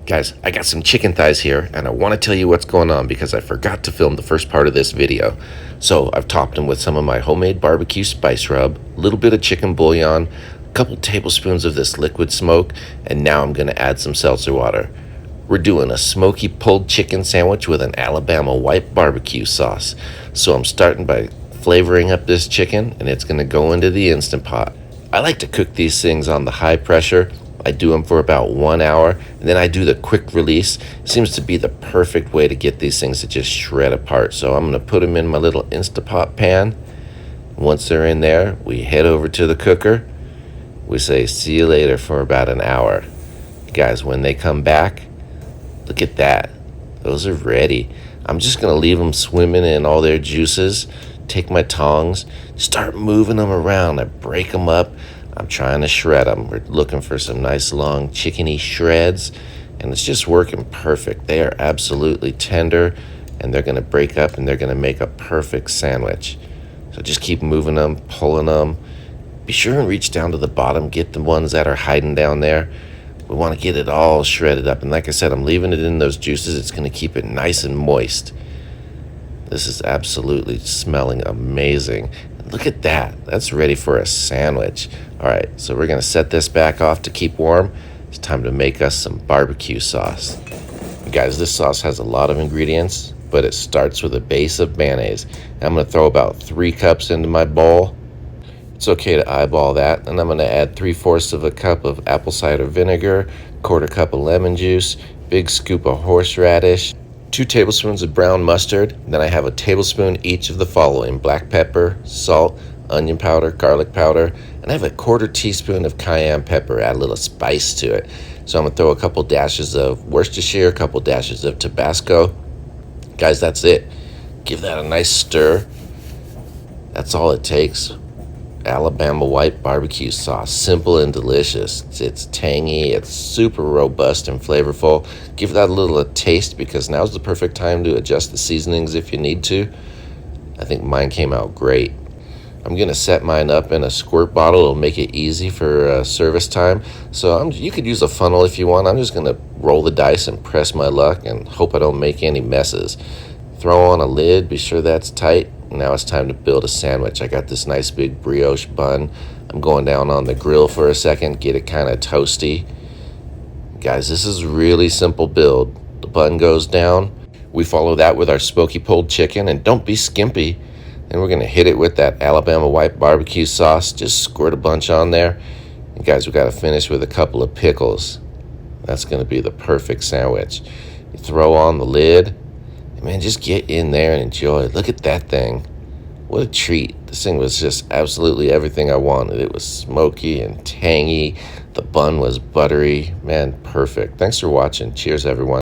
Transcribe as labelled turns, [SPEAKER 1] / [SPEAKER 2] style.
[SPEAKER 1] Guys, I got some chicken thighs here, and I want to tell you what's going on because I forgot to film the first part of this video. So I've topped them with some of my homemade barbecue spice rub, a little bit of chicken bouillon, a couple tablespoons of this liquid smoke, and now I'm going to add some seltzer water. We're doing a smoky pulled chicken sandwich with an Alabama white barbecue sauce. So I'm starting by flavoring up this chicken, and it's going to go into the Instant Pot. I like to cook these things on the high pressure. I do them for about 1 hour, and then I do the quick release. It seems to be the perfect way to get these things to just shred apart. So I'm going to put them in my little Instapot pan. Once they're in there, we head over to the cooker. We say, see you later for about an hour. Guys, when they come back, look at that. Those are ready. I'm just going to leave them swimming in all their juices. Take my tongs, start moving them around. I break them up. I'm trying to shred them. We're looking for some nice long chickeny shreds, and it's just working perfect. They are absolutely tender, and they're going to break up, and they're going to make a perfect sandwich. So just keep moving them, pulling them. Be sure and reach down to the bottom. Get the ones that are hiding down there. We want to get it all shredded up, and like I said, I'm leaving it in those juices. It's going to keep it nice and moist. This is absolutely smelling amazing. Look at that. That's ready for a sandwich. All right, so we're going to set this back off to keep warm. It's time to make us some barbecue sauce. Guys, this sauce has a lot of ingredients, but it starts with a base of mayonnaise. I'm going to throw about 3 cups into my bowl. It's okay to eyeball that. And I'm going to add 3/4 of a cup of apple cider vinegar, 1/4 cup of lemon juice, big scoop of horseradish, 2 tablespoons of brown mustard. Then I have a tablespoon each of the following: black pepper, salt, onion powder, garlic powder, and I have a 1/4 teaspoon of cayenne pepper. Add a little spice to it. So I'm going to throw a couple dashes of Worcestershire, a couple dashes of Tabasco. Guys, that's it. Give that a nice stir. That's all it takes. Alabama white barbecue sauce, simple and delicious. It's tangy, it's super robust and flavorful. Give that a little taste because now's the perfect time to adjust the seasonings if you need to. I think mine came out great. I'm going to set mine up in a squirt bottle. It'll make it easy for service time. So you could use a funnel if you want. I'm just going to roll the dice and press my luck and hope I don't make any messes. Throw on a lid, be sure that's tight. Now it's time to build a sandwich. I got this nice big brioche bun. I'm going down on the grill for a second, get it kind of toasty. Guys, this is a really simple build. The bun goes down. We follow that with our smoky pulled chicken, and don't be skimpy. Then we're going to hit it with that Alabama white barbecue sauce. Just squirt a bunch on there. And guys, we got to finish with a couple of pickles. That's going to be the perfect sandwich. You throw on the lid. Man, just get in there and enjoy. Look at that thing. What a treat. This thing was just absolutely everything I wanted. It was smoky and tangy. The bun was buttery. Man, perfect. Thanks for watching. Cheers, everyone.